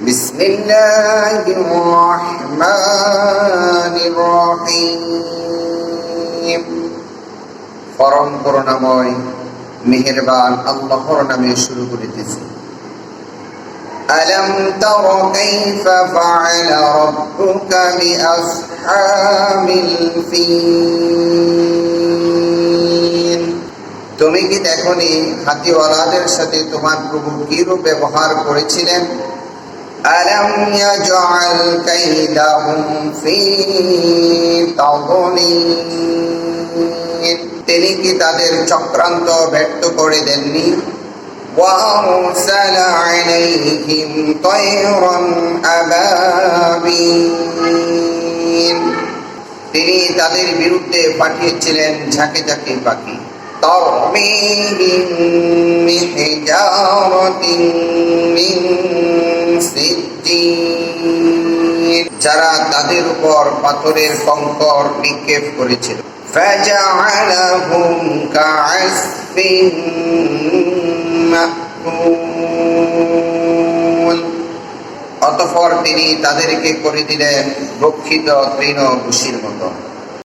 বিসমিল্লাহির রহমানির রহিম। পরম করুণাময় মেহেরবান আল্লাহর নামে শুরু করিতেছি। আলম তারা কাইফা ফাআলা রাব্বুকা বিআসহাবিল ফিল। তুমি কি দেখনি হাতিওয়ালাদের সাথে তোমার প্রভু কিরূপ ব্যবহার করেছিলেন? আলম ইয়াজআল কাইদাহুম ফি তাদলিল। তিনি কি তাদের চক্রান্ত ব্যর্থ করে দেননি? وَأَرْسَلَ عَلَيْهِمْ طَيْرًا أَبَابِيلَ। তিনি তাদের বিরুদ্ধে পাঠিয়েছিলেন ঝাঁকে ঝাঁকে পাখি। تَرْمِيهِم بِحِجَارَةٍ مِّن سِجِّيلٍ। যারা তাদের উপর পাথরের কঙ্কর নিক্ষেপ করেছিল। فَجَعَلَهُمْ كَعَصْفٍ মাকুল। অতঃপর তিনি তাদেরকে করে দিলেন ভক্ষিত তৃণ ভুসির মতো।